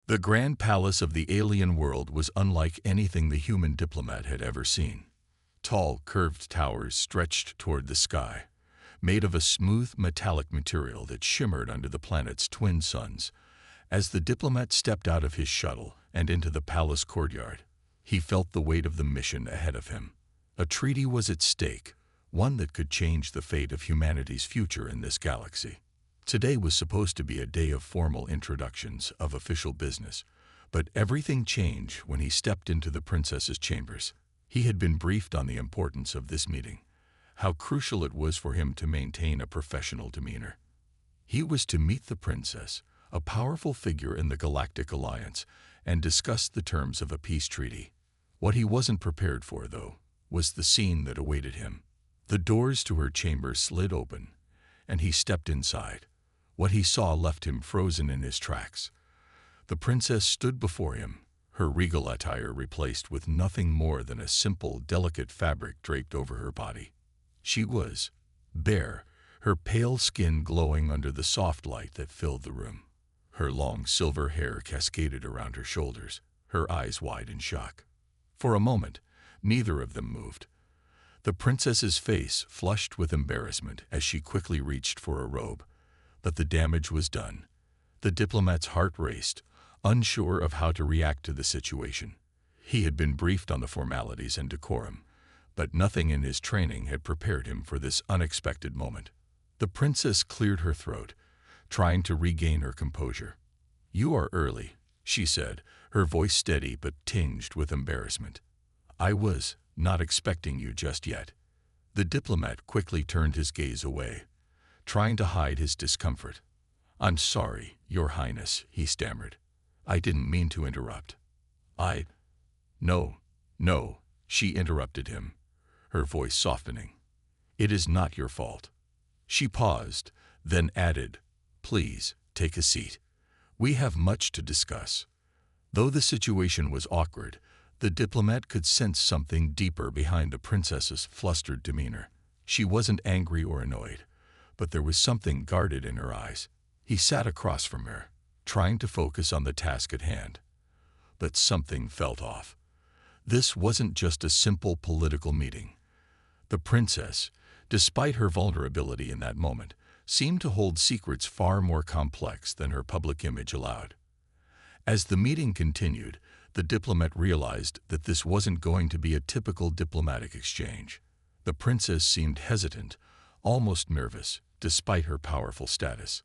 The grand palace of the alien world was unlike anything the human diplomat had ever seen. Tall, curved towers stretched toward the sky, made of a smooth, metallic material that shimmered under the planet's twin suns. As the diplomat stepped out of his shuttle and into the palace courtyard, he felt the weight of the mission ahead of him. A treaty was at stake, one that could change the fate of humanity's future in this galaxy. Today was supposed to be a day of formal introductions, of official business, but everything changed when he stepped into the princess's chambers. He had been briefed on the importance of this meeting, how crucial it was for him to maintain a professional demeanor. He was to meet the princess, a powerful figure in the Galactic Alliance, and discuss the terms of a peace treaty. What he wasn't prepared for, though, was the scene that awaited him. The doors to her chamber slid open, and he stepped inside. What he saw left him frozen in his tracks. The princess stood before him, her regal attire replaced with nothing more than a simple, delicate fabric draped over her body. She was bare, her pale skin glowing under the soft light that filled the room. Her long silver hair cascaded around her shoulders, her eyes wide in shock. For a moment, neither of them moved. The princess's face flushed with embarrassment as she quickly reached for a robe. But the damage was done. The diplomat's heart raced, unsure of how to react to the situation. He had been briefed on the formalities and decorum, but nothing in his training had prepared him for this unexpected moment. The princess cleared her throat, trying to regain her composure. "You are early," she said, her voice steady but tinged with embarrassment. "I was not expecting you just yet." The diplomat quickly turned his gaze away, trying to hide his discomfort. "I'm sorry, Your Highness," he stammered. "I didn't mean to interrupt." No, she interrupted him, her voice softening. "It is not your fault." She paused, then added, "Please, take a seat. We have much to discuss." Though the situation was awkward, the diplomat could sense something deeper behind the princess's flustered demeanor. She wasn't angry or annoyed, but there was something guarded in her eyes. He sat across from her, trying to focus on the task at hand. But something felt off. This wasn't just a simple political meeting. The princess, despite her vulnerability in that moment, seemed to hold secrets far more complex than her public image allowed. As the meeting continued, the diplomat realized that this wasn't going to be a typical diplomatic exchange. The princess seemed hesitant, almost nervous, despite her powerful status.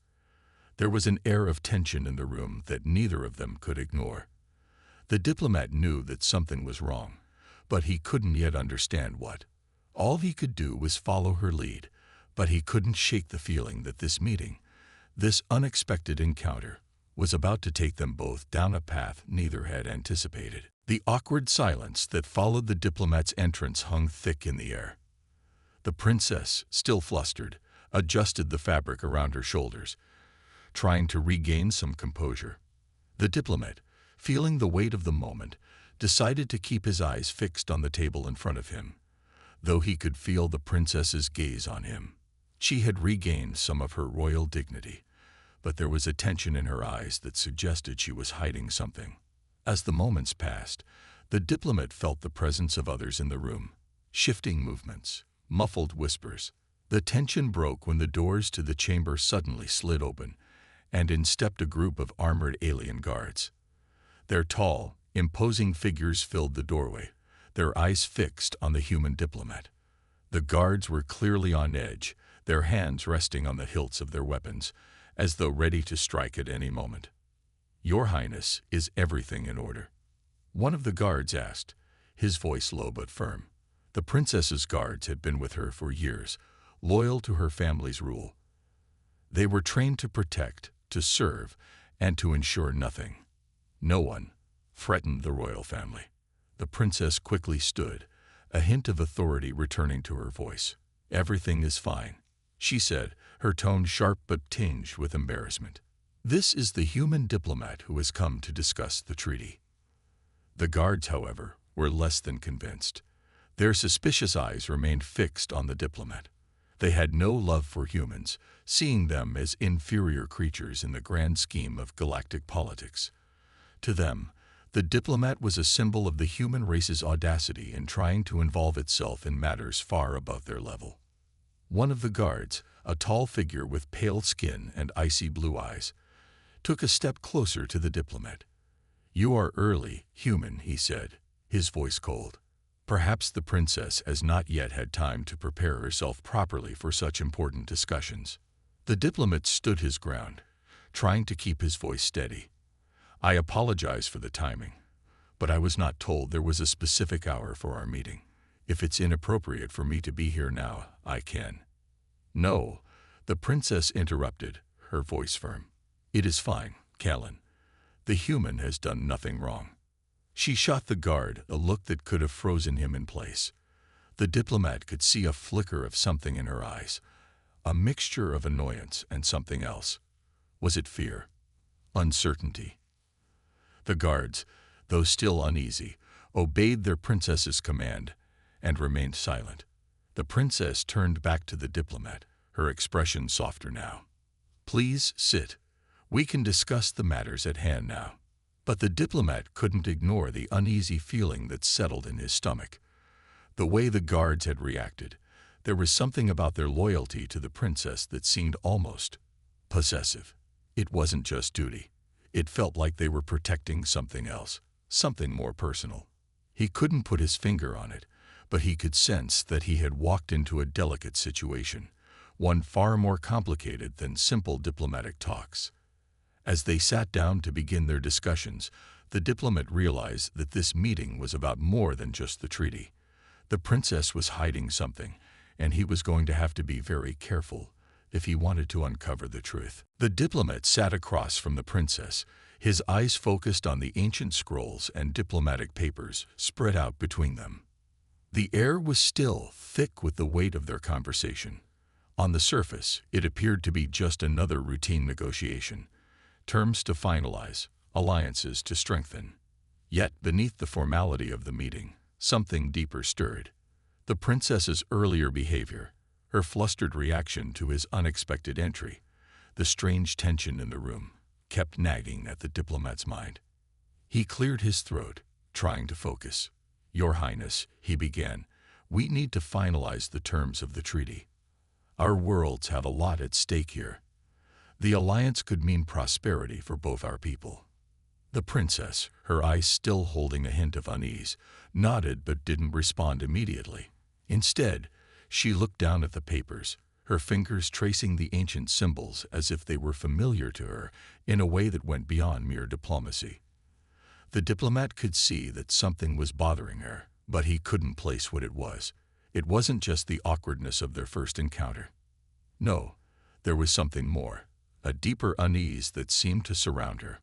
There was an air of tension in the room that neither of them could ignore. The diplomat knew that something was wrong, but he couldn't yet understand what. All he could do was follow her lead, but he couldn't shake the feeling that this meeting, this unexpected encounter, was about to take them both down a path neither had anticipated. The awkward silence that followed the diplomat's entrance hung thick in the air. The princess, still flustered, adjusted the fabric around her shoulders, trying to regain some composure. The diplomat, feeling the weight of the moment, decided to keep his eyes fixed on the table in front of him, though he could feel the princess's gaze on him. She had regained some of her royal dignity, but there was a tension in her eyes that suggested she was hiding something. As the moments passed, the diplomat felt the presence of others in the room, shifting movements, muffled whispers. The tension broke when the doors to the chamber suddenly slid open, and in stepped a group of armored alien guards. Their tall, imposing figures filled the doorway, their eyes fixed on the human diplomat. The guards were clearly on edge, their hands resting on the hilts of their weapons, as though ready to strike at any moment. "Your Highness, is everything in order?" one of the guards asked, his voice low but firm. The princess's guards had been with her for years, loyal to her family's rule. They were trained to protect, to serve, and to ensure nothing, no one, threatened the royal family. The princess quickly stood, a hint of authority returning to her voice. "Everything is fine," she said, her tone sharp but tinged with embarrassment. "This is the human diplomat who has come to discuss the treaty." The guards, however, were less than convinced. Their suspicious eyes remained fixed on the diplomat. They had no love for humans, seeing them as inferior creatures in the grand scheme of galactic politics. To them, the diplomat was a symbol of the human race's audacity in trying to involve itself in matters far above their level. One of the guards, a tall figure with pale skin and icy blue eyes, took a step closer to the diplomat. "You are early, human," he said, his voice cold. Perhaps the princess has not yet had time to prepare herself properly for such important discussions. The diplomat stood his ground, trying to keep his voice steady. "I apologize for the timing, but I was not told there was a specific hour for our meeting. If it's inappropriate for me to be here now, I can." "No," the princess interrupted, her voice firm. "It is fine, Callan. The human has done nothing wrong." She shot the guard a look that could have frozen him in place. The diplomat could see a flicker of something in her eyes, a mixture of annoyance and something else. Was it fear? Uncertainty? The guards, though still uneasy, obeyed their princess's command and remained silent. The princess turned back to the diplomat, her expression softer now. "Please sit. We can discuss the matters at hand now." But the diplomat couldn't ignore the uneasy feeling that settled in his stomach. The way the guards had reacted, there was something about their loyalty to the princess that seemed almost possessive. It wasn't just duty. It felt like they were protecting something else, something more personal. He couldn't put his finger on it, but he could sense that he had walked into a delicate situation, one far more complicated than simple diplomatic talks. As they sat down to begin their discussions, the diplomat realized that this meeting was about more than just the treaty. The princess was hiding something, and he was going to have to be very careful if he wanted to uncover the truth. The diplomat sat across from the princess, his eyes focused on the ancient scrolls and diplomatic papers spread out between them. The air was still thick with the weight of their conversation. On the surface, it appeared to be just another routine negotiation. Terms to finalize, alliances to strengthen. Yet, beneath the formality of the meeting, something deeper stirred. The princess's earlier behavior, her flustered reaction to his unexpected entry, the strange tension in the room, kept nagging at the diplomat's mind. He cleared his throat, trying to focus. "Your Highness," he began, "we need to finalize the terms of the treaty. Our worlds have a lot at stake here. The alliance could mean prosperity for both our people." The princess, her eyes still holding a hint of unease, nodded but didn't respond immediately. Instead, she looked down at the papers, her fingers tracing the ancient symbols as if they were familiar to her in a way that went beyond mere diplomacy. The diplomat could see that something was bothering her, but he couldn't place what it was. It wasn't just the awkwardness of their first encounter. No, there was something more. A deeper unease that seemed to surround her.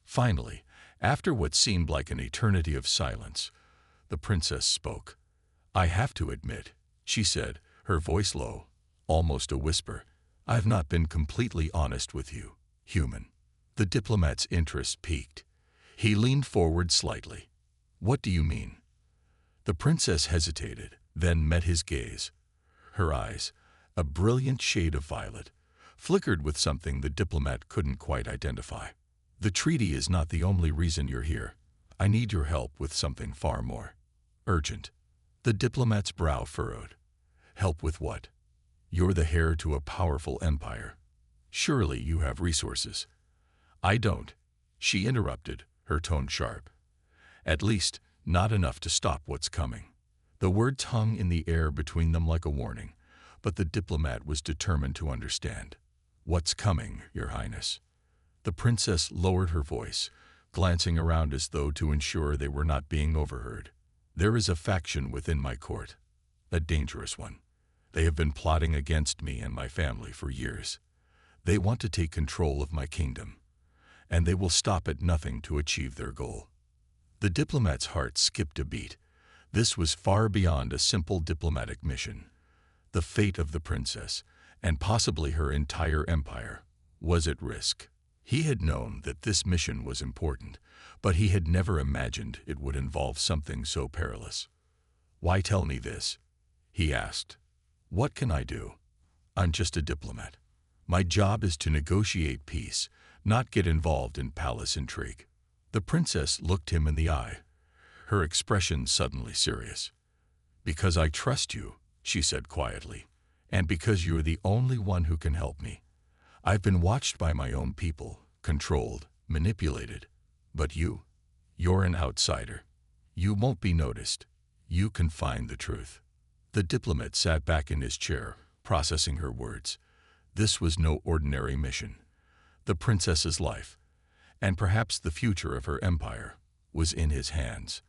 Finally, after what seemed like an eternity of silence, the princess spoke. "I have to admit," she said, her voice low, almost a whisper, "I've not been completely honest with you, human." The diplomat's interest piqued. He leaned forward slightly. "What do you mean?" The princess hesitated, then met his gaze. Her eyes, a brilliant shade of violet, flickered with something the diplomat couldn't quite identify. "The treaty is not the only reason you're here. I need your help with something far more urgent." The diplomat's brow furrowed. "Help with what? You're the heir to a powerful empire. Surely you have resources." "I don't," she interrupted, her tone sharp. "At least, not enough to stop what's coming." The words hung in the air between them like a warning, but the diplomat was determined to understand. "What's coming, Your Highness?" The princess lowered her voice, glancing around as though to ensure they were not being overheard. "There is a faction within my court, a dangerous one. They have been plotting against me and my family for years. They want to take control of my kingdom, and they will stop at nothing to achieve their goal." The diplomat's heart skipped a beat. This was far beyond a simple diplomatic mission. The fate of the princess, and possibly her entire empire, was at risk. He had known that this mission was important, but he had never imagined it would involve something so perilous. "Why tell me this?" he asked. "What can I do? I'm just a diplomat. My job is to negotiate peace, not get involved in palace intrigue." The princess looked him in the eye, her expression suddenly serious. "Because I trust you," she said quietly, "and because you're the only one who can help me. I've been watched by my own people, controlled, manipulated. But you're an outsider. You won't be noticed. You can find the truth." The diplomat sat back in his chair, processing her words. This was no ordinary mission. The princess's life, and perhaps the future of her empire, was in his hands.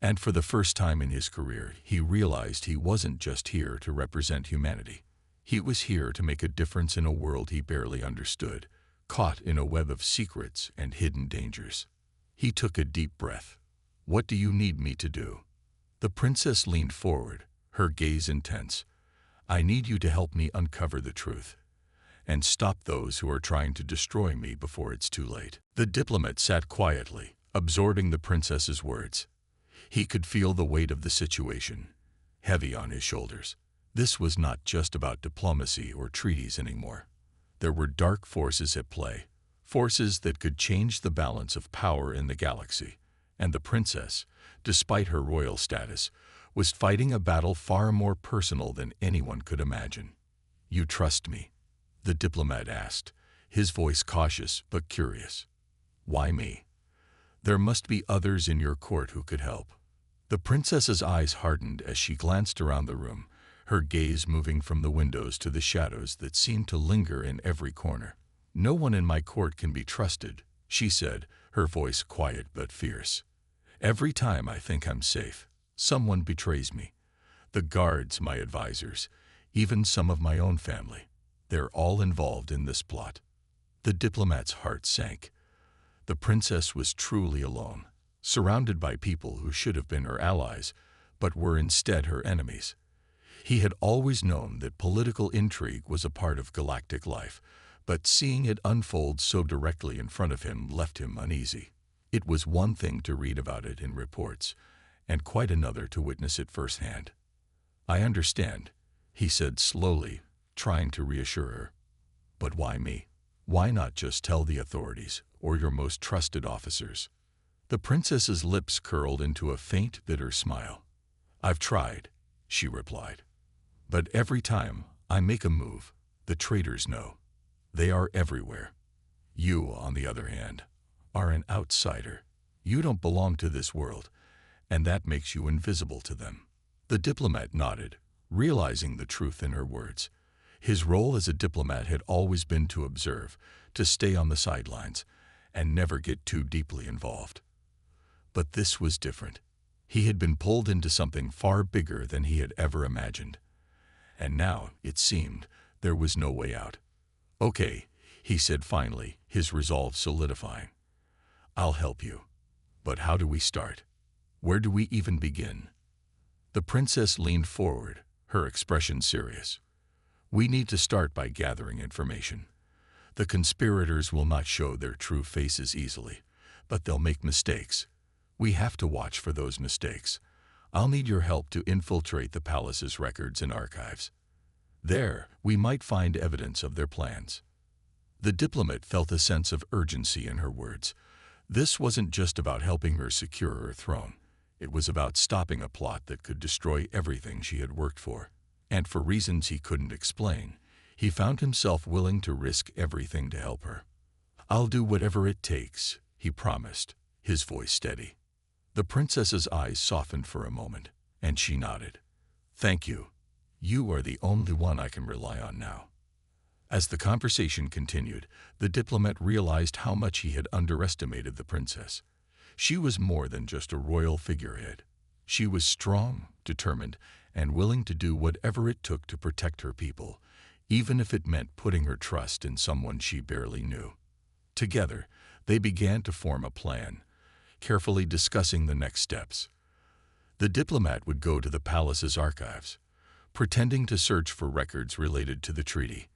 And for the first time in his career, he realized he wasn't just here to represent humanity. He was here to make a difference in a world he barely understood, caught in a web of secrets and hidden dangers. He took a deep breath. "What do you need me to do?" The princess leaned forward, her gaze intense. "I need you to help me uncover the truth and stop those who are trying to destroy me before it's too late." The diplomat sat quietly, absorbing the princess's words. He could feel the weight of the situation, heavy on his shoulders. This was not just about diplomacy or treaties anymore. There were dark forces at play, forces that could change the balance of power in the galaxy. And the princess, despite her royal status, was fighting a battle far more personal than anyone could imagine. "You trust me?" the diplomat asked, his voice cautious but curious. "Why me? There must be others in your court who could help." The princess's eyes hardened as she glanced around the room, her gaze moving from the windows to the shadows that seemed to linger in every corner. "No one in my court can be trusted," she said, her voice quiet but fierce. "Every time I think I'm safe, someone betrays me. The guards, my advisors, even some of my own family. They're all involved in this plot." The diplomat's heart sank. The princess was truly alone, surrounded by people who should have been her allies, but were instead her enemies. He had always known that political intrigue was a part of galactic life, but seeing it unfold so directly in front of him left him uneasy. It was one thing to read about it in reports, and quite another to witness it firsthand. "I understand," he said slowly, trying to reassure her. "But why me? Why not just tell the authorities or your most trusted officers?" The princess's lips curled into a faint, bitter smile. "I've tried," she replied. "But every time I make a move, the traitors know. They are everywhere. You, on the other hand, are an outsider. You don't belong to this world, and that makes you invisible to them." The diplomat nodded, realizing the truth in her words. His role as a diplomat had always been to observe, to stay on the sidelines, and never get too deeply involved. But this was different. He had been pulled into something far bigger than he had ever imagined. And now, it seemed, there was no way out. "Okay," he said finally, his resolve solidifying. "I'll help you. But how do we start? Where do we even begin?" The princess leaned forward, her expression serious. "We need to start by gathering information. The conspirators will not show their true faces easily, but they'll make mistakes. We have to watch for those mistakes. I'll need your help to infiltrate the palace's records and archives. There, we might find evidence of their plans." The diplomat felt a sense of urgency in her words. This wasn't just about helping her secure her throne. It was about stopping a plot that could destroy everything she had worked for. And for reasons he couldn't explain, he found himself willing to risk everything to help her. "I'll do whatever it takes," he promised, his voice steady. The princess's eyes softened for a moment, and she nodded. "Thank you. You are the only one I can rely on now." As the conversation continued, the diplomat realized how much he had underestimated the princess. She was more than just a royal figurehead. She was strong, determined, and willing to do whatever it took to protect her people, even if it meant putting her trust in someone she barely knew. Together, they began to form a plan, carefully discussing the next steps. The diplomat would go to the palace's archives, pretending to search for records related to the treaty.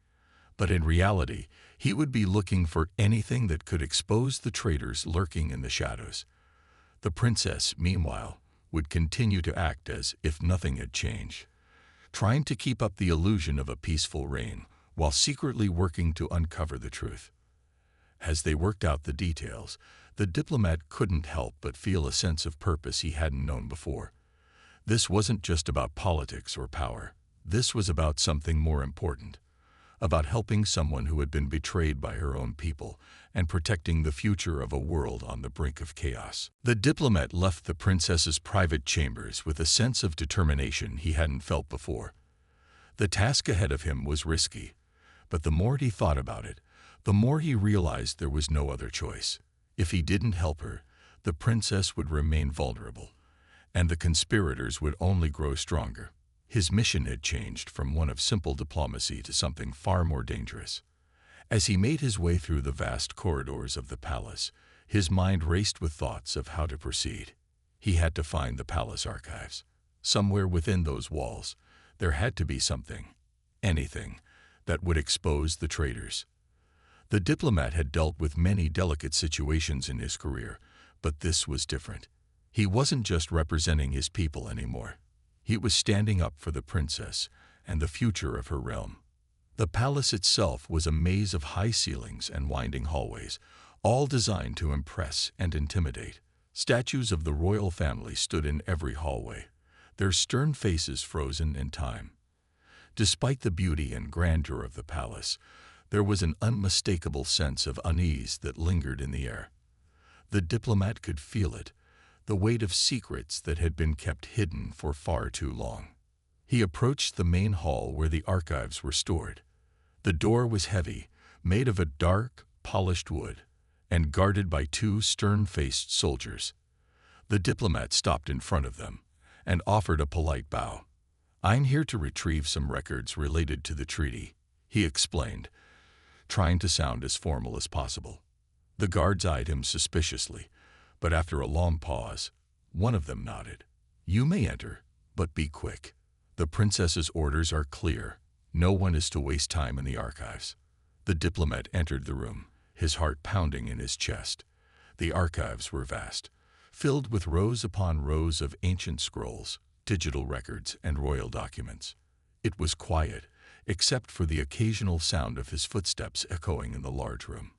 But in reality, he would be looking for anything that could expose the traitors lurking in the shadows. The princess, meanwhile, would continue to act as if nothing had changed, trying to keep up the illusion of a peaceful reign while secretly working to uncover the truth. As they worked out the details, The diplomat couldn't help but feel a sense of purpose he hadn't known before. This wasn't just about politics or power. This was about something more important, about helping someone who had been betrayed by her own people and protecting the future of a world on the brink of chaos. The diplomat left the princess's private chambers with a sense of determination he hadn't felt before. The task ahead of him was risky, but the more he thought about it, the more he realized there was no other choice. If he didn't help her, the princess would remain vulnerable, and the conspirators would only grow stronger. His mission had changed from one of simple diplomacy to something far more dangerous. As he made his way through the vast corridors of the palace, his mind raced with thoughts of how to proceed. He had to find the palace archives. Somewhere within those walls, there had to be something, anything, that would expose the traitors. The diplomat had dealt with many delicate situations in his career, but this was different. He wasn't just representing his people anymore. He was standing up for the princess and the future of her realm. The palace itself was a maze of high ceilings and winding hallways, all designed to impress and intimidate. Statues of the royal family stood in every hallway, their stern faces frozen in time. Despite the beauty and grandeur of the palace, there was an unmistakable sense of unease that lingered in the air. The diplomat could feel it, the weight of secrets that had been kept hidden for far too long. He approached the main hall where the archives were stored. The door was heavy, made of a dark, polished wood, and guarded by two stern-faced soldiers. The diplomat stopped in front of them and offered a polite bow. "I'm here to retrieve some records related to the treaty," he explained, trying to sound as formal as possible. The guards eyed him suspiciously, but after a long pause, one of them nodded. "You may enter, but be quick. The princess's orders are clear. No one is to waste time in the archives." The diplomat entered the room, his heart pounding in his chest. The archives were vast, filled with rows upon rows of ancient scrolls, digital records, and royal documents. It was quiet, except for the occasional sound of his footsteps echoing in the large room.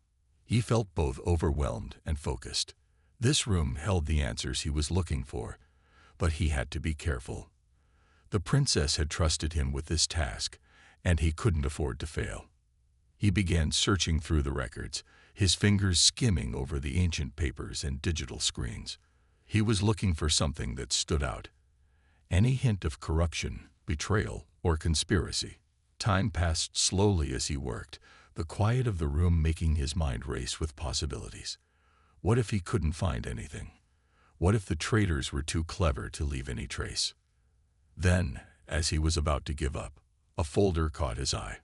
He felt both overwhelmed and focused. This room held the answers he was looking for, but he had to be careful. The princess had trusted him with this task, and he couldn't afford to fail. He began searching through the records, his fingers skimming over the ancient papers and digital screens. He was looking for something that stood out. Any hint of corruption, betrayal, or conspiracy. Time passed slowly as he worked, the quiet of the room making his mind race with possibilities. What if he couldn't find anything? What if the traitors were too clever to leave any trace? Then, as he was about to give up, a folder caught his eye.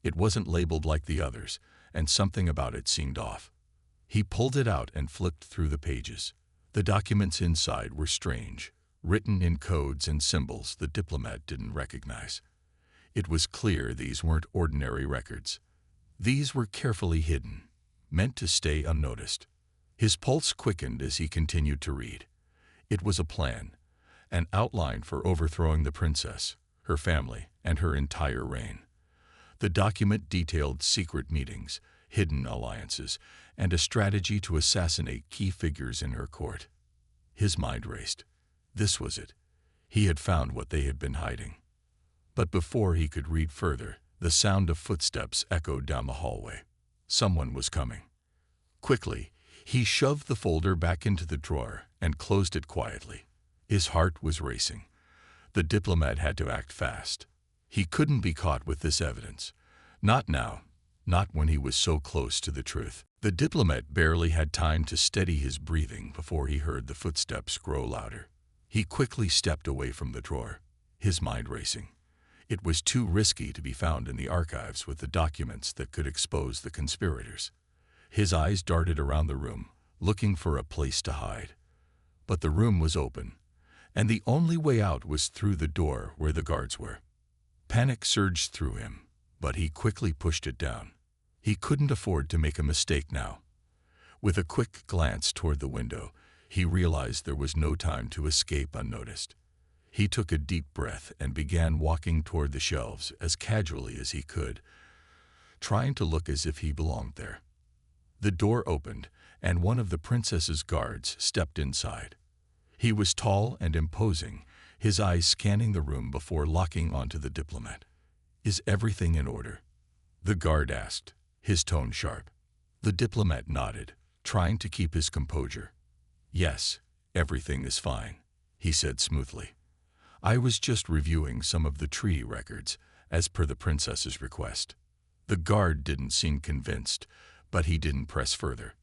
It wasn't labeled like the others, and something about it seemed off. He pulled it out and flipped through the pages. The documents inside were strange, written in codes and symbols the diplomat didn't recognize. It was clear these weren't ordinary records. These were carefully hidden, meant to stay unnoticed. His pulse quickened as he continued to read. It was a plan, an outline for overthrowing the princess, her family, and her entire reign. The document detailed secret meetings, hidden alliances, and a strategy to assassinate key figures in her court. His mind raced. This was it. He had found what they had been hiding. But before he could read further, the sound of footsteps echoed down the hallway. Someone was coming. Quickly, he shoved the folder back into the drawer and closed it quietly. His heart was racing. The diplomat had to act fast. He couldn't be caught with this evidence. Not now, not when he was so close to the truth. The diplomat barely had time to steady his breathing before he heard the footsteps grow louder. He quickly stepped away from the drawer, his mind racing. It was too risky to be found in the archives with the documents that could expose the conspirators. His eyes darted around the room, looking for a place to hide. But the room was open, and the only way out was through the door where the guards were. Panic surged through him, but he quickly pushed it down. He couldn't afford to make a mistake now. With a quick glance toward the window, he realized there was no time to escape unnoticed. He took a deep breath and began walking toward the shelves as casually as he could, trying to look as if he belonged there. The door opened, and one of the princess's guards stepped inside. He was tall and imposing, his eyes scanning the room before locking onto the diplomat. "Is everything in order?" the guard asked, his tone sharp. The diplomat nodded, trying to keep his composure. "Yes, everything is fine," he said smoothly. "I was just reviewing some of the treaty records, as per the princess's request." The guard didn't seem convinced, but he didn't press further.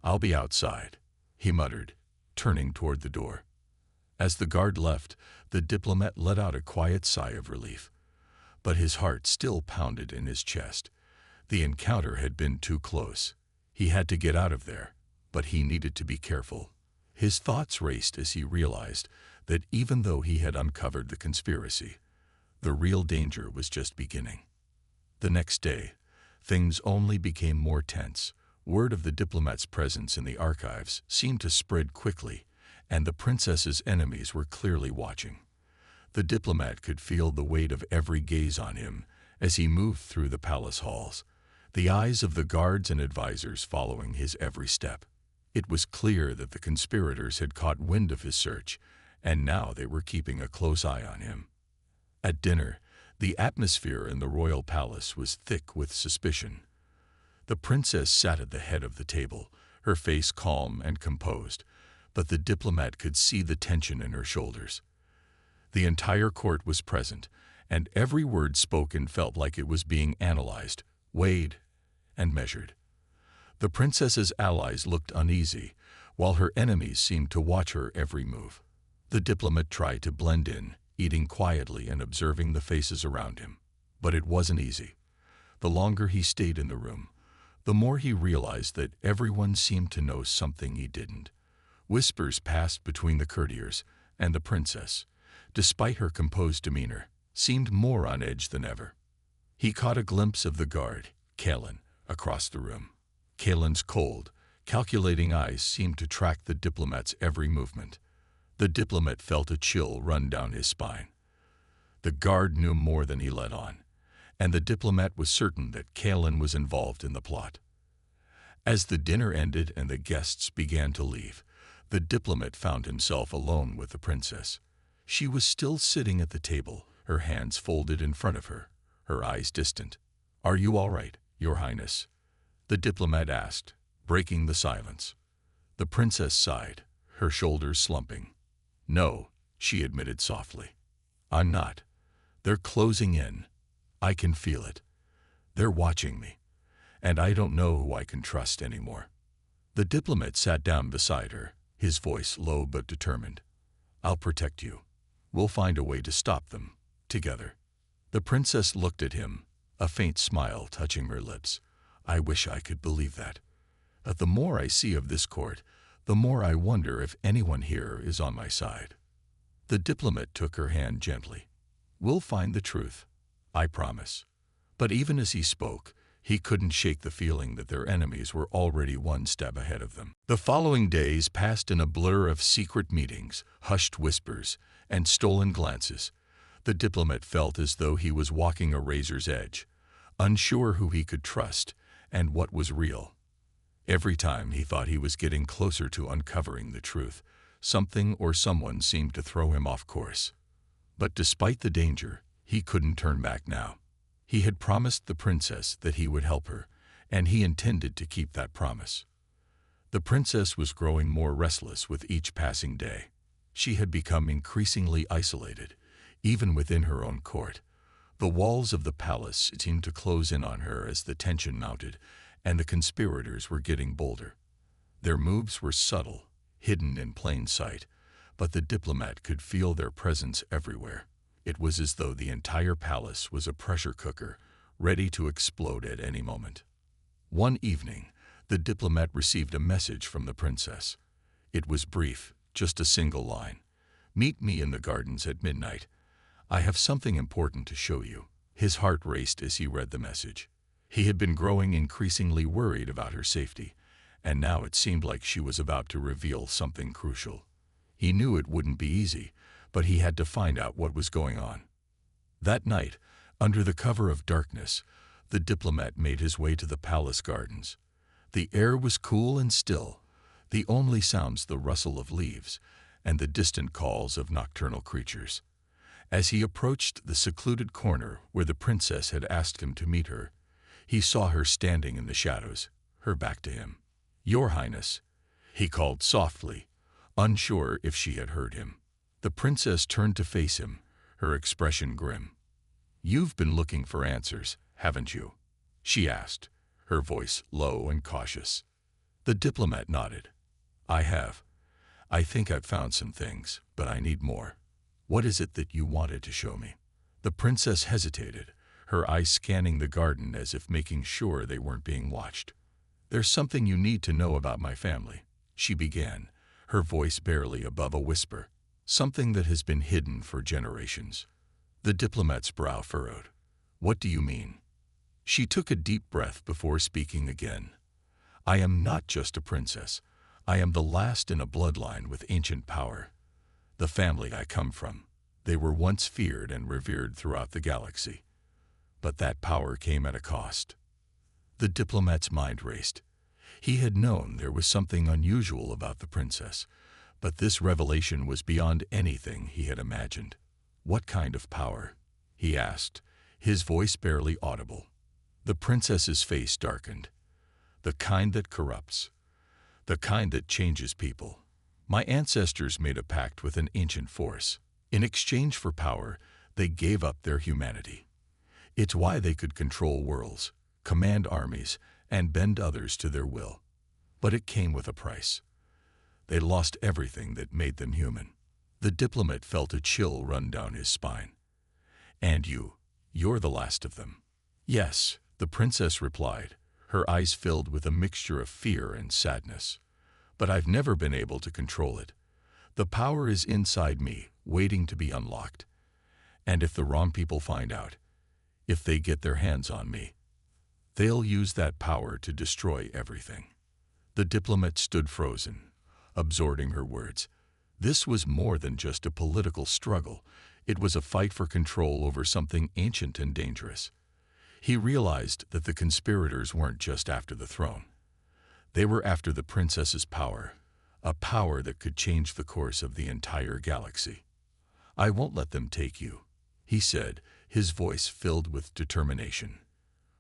"I'll be outside," he muttered, turning toward the door. As the guard left, the diplomat let out a quiet sigh of relief. But his heart still pounded in his chest. The encounter had been too close. He had to get out of there, but he needed to be careful. His thoughts raced as he realized that even though he had uncovered the conspiracy, the real danger was just beginning. The next day, things only became more tense. Word of the diplomat's presence in the archives seemed to spread quickly, and the princess's enemies were clearly watching. The diplomat could feel the weight of every gaze on him as he moved through the palace halls, the eyes of the guards and advisors following his every step. It was clear that the conspirators had caught wind of his search, and now they were keeping a close eye on him. At dinner, the atmosphere in the royal palace was thick with suspicion. The princess sat at the head of the table, her face calm and composed, but the diplomat could see the tension in her shoulders. The entire court was present, and every word spoken felt like it was being analyzed, weighed, and measured. The princess's allies looked uneasy, while her enemies seemed to watch her every move. The diplomat tried to blend in, eating quietly and observing the faces around him. But it wasn't easy. The longer he stayed in the room, the more he realized that everyone seemed to know something he didn't. Whispers passed between the courtiers, and the princess, despite her composed demeanor, seemed more on edge than ever. He caught a glimpse of the guard, Kalen, across the room. Kalen's cold, calculating eyes seemed to track the diplomat's every movement. The diplomat felt a chill run down his spine. The guard knew more than he let on, and the diplomat was certain that Kalen was involved in the plot. As the dinner ended and the guests began to leave, the diplomat found himself alone with the princess. She was still sitting at the table, her hands folded in front of her, her eyes distant. "Are you all right, Your Highness?" the diplomat asked, breaking the silence. The princess sighed, her shoulders slumping. "No," she admitted softly. "I'm not. They're closing in. I can feel it. They're watching me, and I don't know who I can trust anymore." The diplomat sat down beside her, his voice low but determined. "I'll protect you. We'll find a way to stop them, together." The princess looked at him, a faint smile touching her lips. "I wish I could believe that. But the more I see of this court, the more I wonder if anyone here is on my side." The diplomat took her hand gently. "We'll find the truth, I promise." But even as he spoke, he couldn't shake the feeling that their enemies were already one step ahead of them. The following days passed in a blur of secret meetings, hushed whispers, and stolen glances. The diplomat felt as though he was walking a razor's edge, unsure who he could trust and what was real. Every time he thought he was getting closer to uncovering the truth, something or someone seemed to throw him off course. But despite the danger, he couldn't turn back now. He had promised the princess that he would help her, and he intended to keep that promise. The princess was growing more restless with each passing day. She had become increasingly isolated, even within her own court. The walls of the palace seemed to close in on her as the tension mounted, and the conspirators were getting bolder. Their moves were subtle, hidden in plain sight, but the diplomat could feel their presence everywhere. It was as though the entire palace was a pressure cooker, ready to explode at any moment. One evening, the diplomat received a message from the princess. It was brief, just a single line. "Meet me in the gardens at midnight. I have something important to show you." His heart raced as he read the message. He had been growing increasingly worried about her safety, and now it seemed like she was about to reveal something crucial. He knew it wouldn't be easy, but he had to find out what was going on. That night, under the cover of darkness, the diplomat made his way to the palace gardens. The air was cool and still, the only sounds the rustle of leaves and the distant calls of nocturnal creatures. As he approached the secluded corner where the princess had asked him to meet her, he saw her standing in the shadows, her back to him. "Your Highness," he called softly, unsure if she had heard him. The princess turned to face him, her expression grim. "You've been looking for answers, haven't you?" she asked, her voice low and cautious. The diplomat nodded. "I have. I think I've found some things, but I need more. What is it that you wanted to show me?" The princess hesitated, her eyes scanning the garden as if making sure they weren't being watched. "There's something you need to know about my family," she began, her voice barely above a whisper. "Something that has been hidden for generations." The diplomat's brow furrowed. "What do you mean?" She took a deep breath before speaking again. "I am not just a princess. I am the last in a bloodline with ancient power. The family I come from, they were once feared and revered throughout the galaxy. But that power came at a cost." The diplomat's mind raced. He had known there was something unusual about the princess, but this revelation was beyond anything he had imagined. "What kind of power?" he asked, his voice barely audible. The princess's face darkened. "The kind that corrupts. The kind that changes people. My ancestors made a pact with an ancient force. In exchange for power, they gave up their humanity. It's why they could control worlds, command armies, and bend others to their will. But it came with a price. They lost everything that made them human." The diplomat felt a chill run down his spine. "And you're the last of them." "Yes," the princess replied, her eyes filled with a mixture of fear and sadness. "But I've never been able to control it. The power is inside me, waiting to be unlocked. And if the wrong people find out, if they get their hands on me, they'll use that power to destroy everything." The diplomat stood frozen, absorbing her words. This was more than just a political struggle. It was a fight for control over something ancient and dangerous. He realized that the conspirators weren't just after the throne. They were after the princess's power, a power that could change the course of the entire galaxy. "I won't let them take you," he said, his voice filled with determination.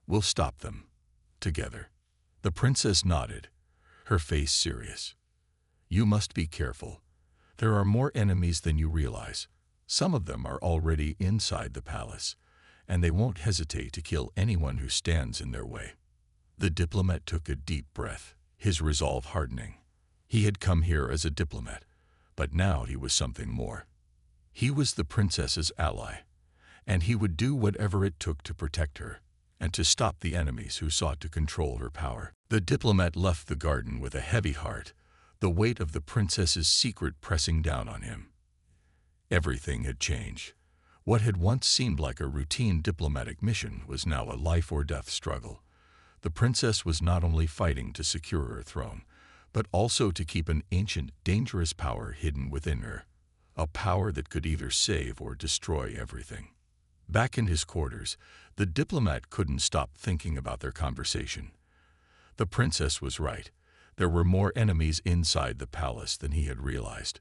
"We'll stop them, together." The princess nodded, her face serious. "You must be careful. There are more enemies than you realize. Some of them are already inside the palace, and they won't hesitate to kill anyone who stands in their way." The diplomat took a deep breath, his resolve hardening. He had come here as a diplomat, but now he was something more. He was the princess's ally, and he would do whatever it took to protect her and to stop the enemies who sought to control her power. The diplomat left the garden with a heavy heart, the weight of the princess's secret pressing down on him. Everything had changed. What had once seemed like a routine diplomatic mission was now a life-or-death struggle. The princess was not only fighting to secure her throne, but also to keep an ancient, dangerous power hidden within her, a power that could either save or destroy everything. Back in his quarters, the diplomat couldn't stop thinking about their conversation. The princess was right. There were more enemies inside the palace than he had realized.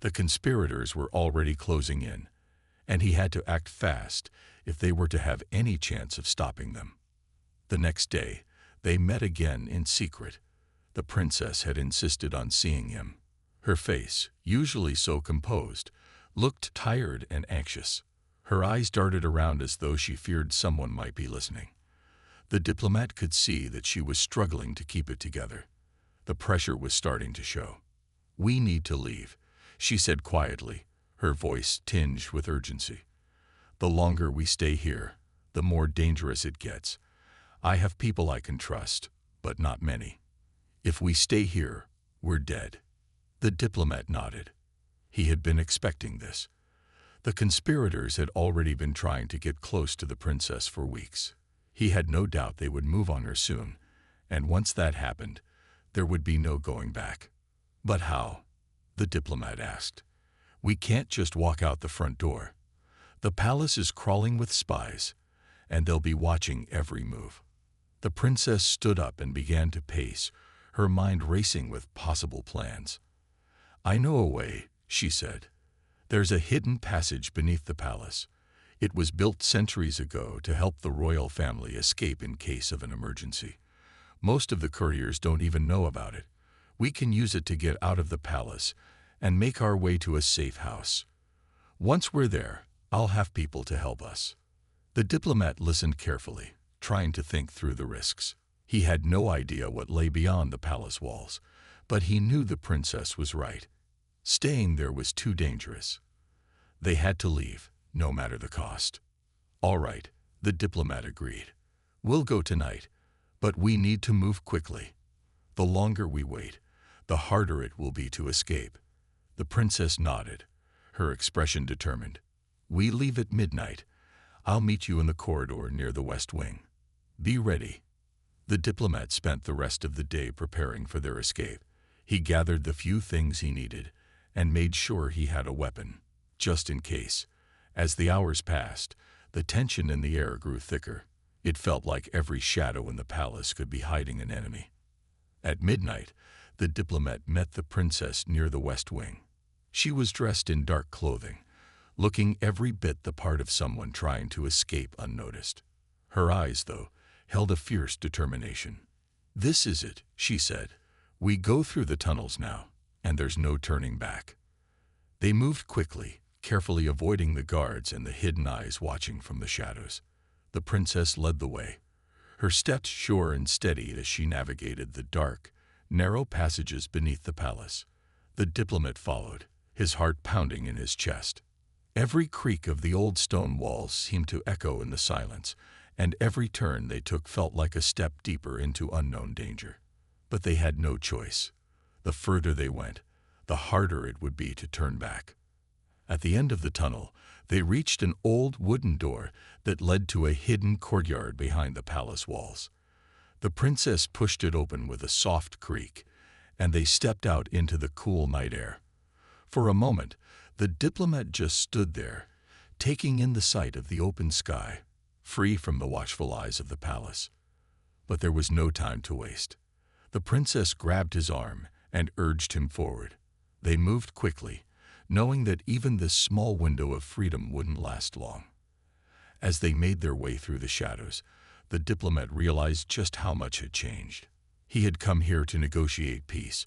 The conspirators were already closing in, and he had to act fast if they were to have any chance of stopping them. The next day, they met again in secret. The princess had insisted on seeing him. Her face, usually so composed, looked tired and anxious. Her eyes darted around as though she feared someone might be listening. The diplomat could see that she was struggling to keep it together. The pressure was starting to show. "We need to leave," she said quietly, her voice tinged with urgency. "The longer we stay here, the more dangerous it gets. I have people I can trust, but not many. If we stay here, we're dead." The diplomat nodded. He had been expecting this. The conspirators had already been trying to get close to the princess for weeks. He had no doubt they would move on her soon, and once that happened, there would be no going back. "But how?" the diplomat asked. "We can't just walk out the front door. The palace is crawling with spies, and they'll be watching every move." The princess stood up and began to pace, her mind racing with possible plans. "I know a way," she said. "There's a hidden passage beneath the palace. It was built centuries ago to help the royal family escape in case of an emergency. Most of the couriers don't even know about it. We can use it to get out of the palace and make our way to a safe house. Once we're there, I'll have people to help us." The diplomat listened carefully, trying to think through the risks. He had no idea what lay beyond the palace walls, but he knew the princess was right. Staying there was too dangerous. They had to leave, no matter the cost. "All right," the diplomat agreed. "We'll go tonight, but we need to move quickly. The longer we wait, the harder it will be to escape." The princess nodded, her expression determined. "We leave at midnight. I'll meet you in the corridor near the west wing. Be ready." The diplomat spent the rest of the day preparing for their escape. He gathered the few things he needed and made sure he had a weapon, just in case. As the hours passed, the tension in the air grew thicker. It felt like every shadow in the palace could be hiding an enemy. At midnight, the diplomat met the princess near the west wing. She was dressed in dark clothing, looking every bit the part of someone trying to escape unnoticed. Her eyes, though, held a fierce determination. "This is it," she said. "We go through the tunnels now, and there's no turning back." They moved quickly, carefully avoiding the guards and the hidden eyes watching from the shadows. The princess led the way, her steps sure and steady as she navigated the dark, narrow passages beneath the palace. The diplomat followed, his heart pounding in his chest. Every creak of the old stone walls seemed to echo in the silence, and every turn they took felt like a step deeper into unknown danger. But they had no choice. The further they went, the harder it would be to turn back. At the end of the tunnel, they reached an old wooden door that led to a hidden courtyard behind the palace walls. The princess pushed it open with a soft creak, and they stepped out into the cool night air. For a moment, the diplomat just stood there, taking in the sight of the open sky, free from the watchful eyes of the palace. But there was no time to waste. The princess grabbed his arm and urged him forward. They moved quickly, knowing that even this small window of freedom wouldn't last long. As they made their way through the shadows, the diplomat realized just how much had changed. He had come here to negotiate peace,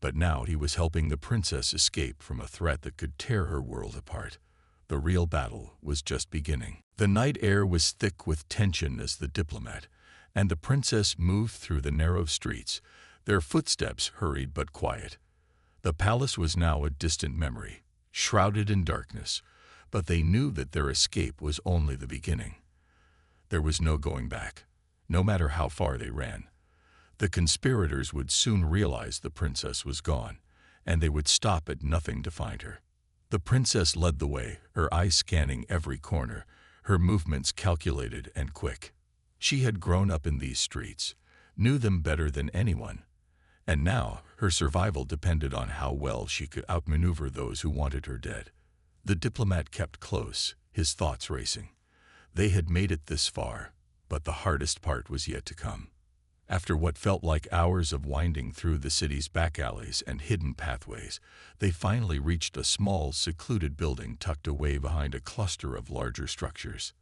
but now he was helping the princess escape from a threat that could tear her world apart. The real battle was just beginning. The night air was thick with tension as the diplomat and the princess moved through the narrow streets, their footsteps hurried but quiet. The palace was now a distant memory, shrouded in darkness, but they knew that their escape was only the beginning. There was no going back, no matter how far they ran. The conspirators would soon realize the princess was gone, and they would stop at nothing to find her. The princess led the way, her eyes scanning every corner, her movements calculated and quick. She had grown up in these streets, knew them better than anyone, and now her survival depended on how well she could outmaneuver those who wanted her dead. The diplomat kept close, his thoughts racing. They had made it this far, but the hardest part was yet to come. After what felt like hours of winding through the city's back alleys and hidden pathways, they finally reached a small, secluded building tucked away behind a cluster of larger structures.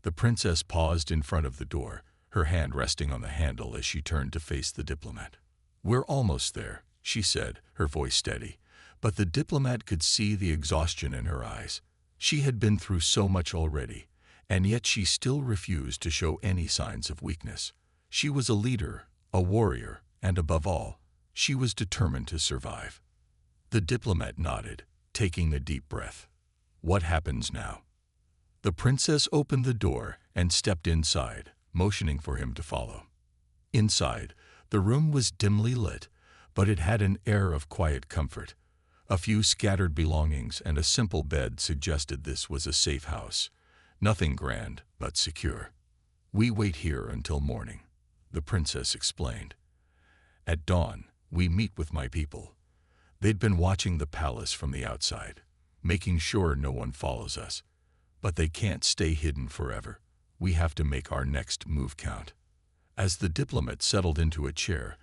The princess paused in front of the door, her hand resting on the handle as she turned to face the diplomat. "We're almost there," she said, her voice steady, but the diplomat could see the exhaustion in her eyes. She had been through so much already, and yet she still refused to show any signs of weakness. She was a leader, a warrior, and above all, she was determined to survive. The diplomat nodded, taking a deep breath. "What happens now?" The princess opened the door and stepped inside, motioning for him to follow. Inside, the room was dimly lit, but it had an air of quiet comfort. A few scattered belongings and a simple bed suggested this was a safe house. Nothing grand, but secure. "We wait here until morning," the princess explained. "At dawn, we meet with my people. They'd been watching the palace from the outside, making sure no one follows us. But they can't stay hidden forever. We have to make our next move count." As the diplomat settled into a chair,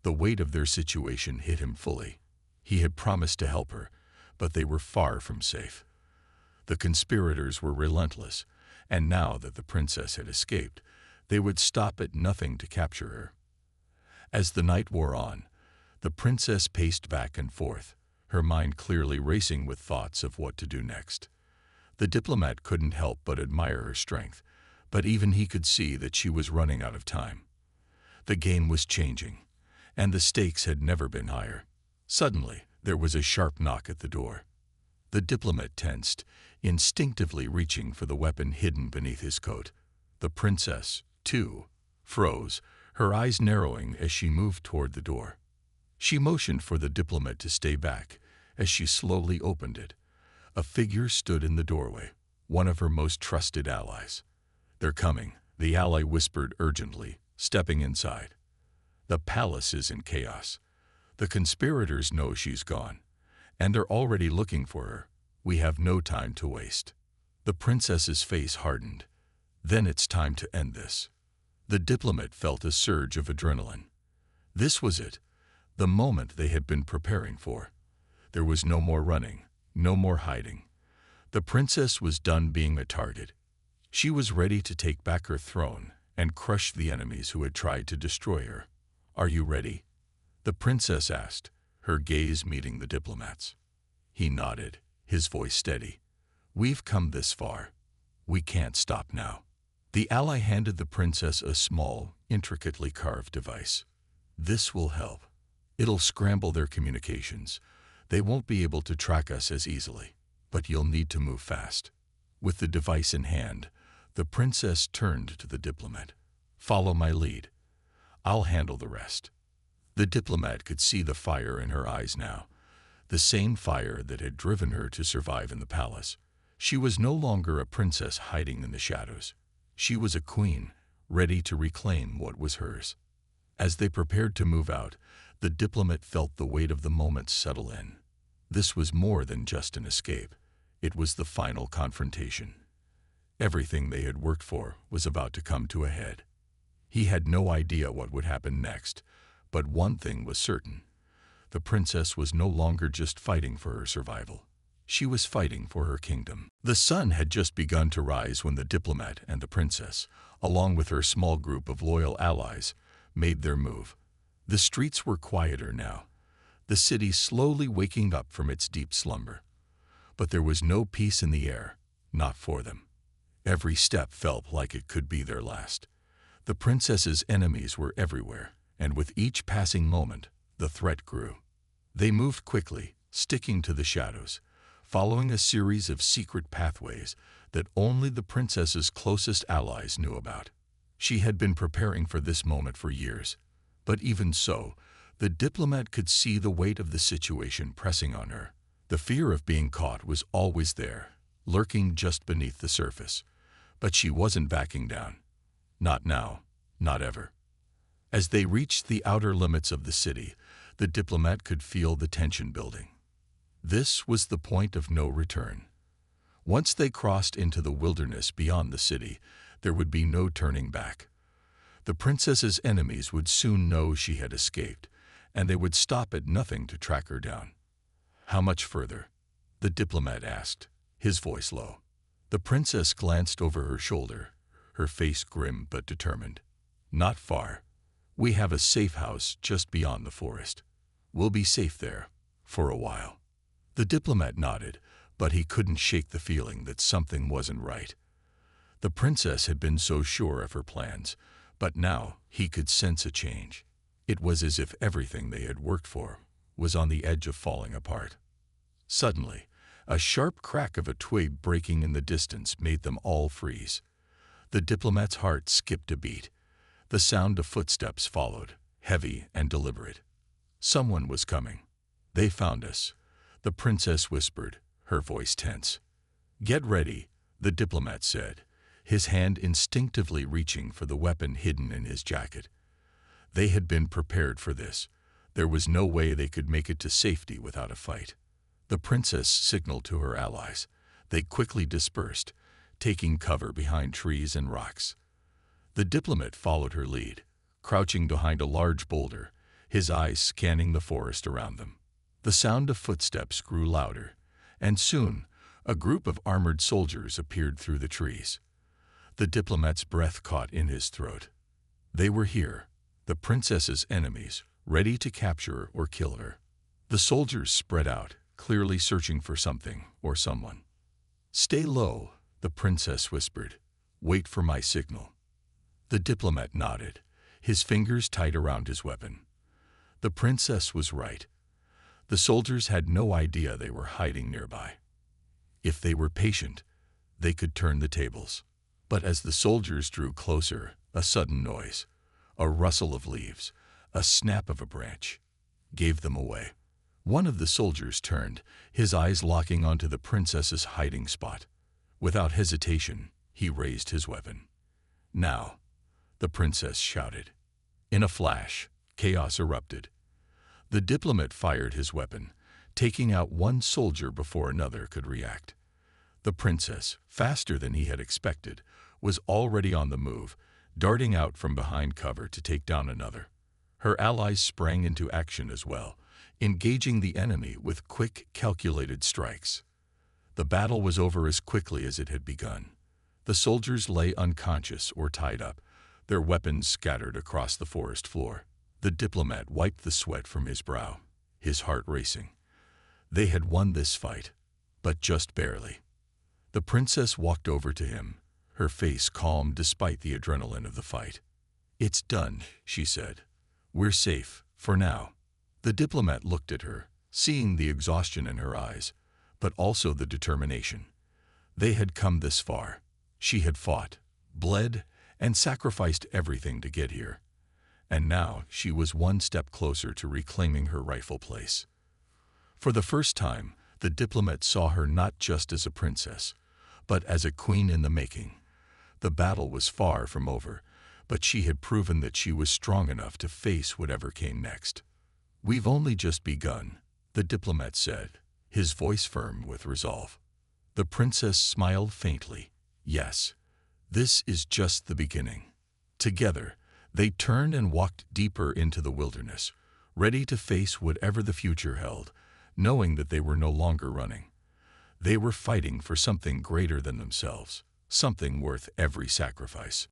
the weight of their situation hit him fully. He had promised to help her, but they were far from safe. The conspirators were relentless, and now that the princess had escaped, they would stop at nothing to capture her. As the night wore on, the princess paced back and forth, her mind clearly racing with thoughts of what to do next. The diplomat couldn't help but admire her strength, but even he could see that she was running out of time. The game was changing, and the stakes had never been higher. Suddenly, there was a sharp knock at the door. The diplomat tensed, instinctively reaching for the weapon hidden beneath his coat. The princess, too, froze, her eyes narrowing as she moved toward the door. She motioned for the diplomat to stay back. As she slowly opened it, a figure stood in the doorway, one of her most trusted allies. "They're coming," the ally whispered urgently, stepping inside. "The palace is in chaos. The conspirators know she's gone, and they're already looking for her. We have no time to waste." The princess's face hardened. "Then it's time to end this." The diplomat felt a surge of adrenaline. This was it, the moment they had been preparing for. There was no more running, no more hiding. The princess was done being a target. She was ready to take back her throne and crush the enemies who had tried to destroy her. "Are you ready?" the princess asked, her gaze meeting the diplomat's. He nodded, his voice steady. "We've come this far. We can't stop now." The ally handed the princess a small, intricately carved device. "This will help. It'll scramble their communications. They won't be able to track us as easily, but you'll need to move fast." With the device in hand, the princess turned to the diplomat. "Follow my lead. I'll handle the rest." The diplomat could see the fire in her eyes now, the same fire that had driven her to survive in the palace. She was no longer a princess hiding in the shadows. She was a queen, ready to reclaim what was hers. As they prepared to move out, the diplomat felt the weight of the moment settle in. This was more than just an escape. It was the final confrontation. Everything they had worked for was about to come to a head. He had no idea what would happen next, but one thing was certain. The princess was no longer just fighting for her survival. She was fighting for her kingdom. The sun had just begun to rise when the diplomat and the princess, along with her small group of loyal allies, made their move. The streets were quieter now, the city slowly waking up from its deep slumber. But there was no peace in the air, not for them. Every step felt like it could be their last. The princess's enemies were everywhere, and with each passing moment, the threat grew. They moved quickly, sticking to the shadows, following a series of secret pathways that only the princess's closest allies knew about. She had been preparing for this moment for years, but even so, the diplomat could see the weight of the situation pressing on her. The fear of being caught was always there, lurking just beneath the surface. But she wasn't backing down. Not now, not ever. As they reached the outer limits of the city, the diplomat could feel the tension building. This was the point of no return. Once they crossed into the wilderness beyond the city, there would be no turning back. The princess's enemies would soon know she had escaped, and they would stop at nothing to track her down. "How much further?" the diplomat asked, his voice low. The princess glanced over her shoulder, her face grim but determined. "Not far. We have a safe house just beyond the forest. We'll be safe there, for a while." The diplomat nodded, but he couldn't shake the feeling that something wasn't right. The princess had been so sure of her plans, but now he could sense a change. It was as if everything they had worked for was on the edge of falling apart. Suddenly, a sharp crack of a twig breaking in the distance made them all freeze. The diplomat's heart skipped a beat. The sound of footsteps followed, heavy and deliberate. Someone was coming. "They found us," the princess whispered, her voice tense. "Get ready," the diplomat said, his hand instinctively reaching for the weapon hidden in his jacket. They had been prepared for this. There was no way they could make it to safety without a fight. The princess signaled to her allies. They quickly dispersed, taking cover behind trees and rocks. The diplomat followed her lead, crouching behind a large boulder, his eyes scanning the forest around them. The sound of footsteps grew louder, and soon a group of armored soldiers appeared through the trees. The diplomat's breath caught in his throat. They were here, the princess's enemies, ready to capture or kill her. The soldiers spread out, clearly searching for something or someone. "Stay low," the princess whispered. "Wait for my signal." The diplomat nodded, his fingers tight around his weapon. The princess was right. The soldiers had no idea they were hiding nearby. If they were patient, they could turn the tables. But as the soldiers drew closer, a sudden noise, a rustle of leaves, a snap of a branch, gave them away. One of the soldiers turned, his eyes locking onto the princess's hiding spot. Without hesitation, he raised his weapon. "Now," the princess shouted. In a flash, chaos erupted. The diplomat fired his weapon, taking out one soldier before another could react. The princess, faster than he had expected, was already on the move, darting out from behind cover to take down another. Her allies sprang into action as well, engaging the enemy with quick, calculated strikes. The battle was over as quickly as it had begun. The soldiers lay unconscious or tied up, their weapons scattered across the forest floor. The diplomat wiped the sweat from his brow, his heart racing. They had won this fight, but just barely. The princess walked over to him, her face calm despite the adrenaline of the fight. "It's done," she said. "We're safe, for now." The diplomat looked at her, seeing the exhaustion in her eyes, but also the determination. They had come this far. She had fought, bled, and sacrificed everything to get here. And now she was one step closer to reclaiming her rightful place. For the first time, the diplomat saw her not just as a princess, but as a queen in the making. The battle was far from over, but she had proven that she was strong enough to face whatever came next. "We've only just begun," the diplomat said, his voice firm with resolve. The princess smiled faintly. "Yes, this is just the beginning." Together, they turned and walked deeper into the wilderness, ready to face whatever the future held, knowing that they were no longer running. They were fighting for something greater than themselves, something worth every sacrifice.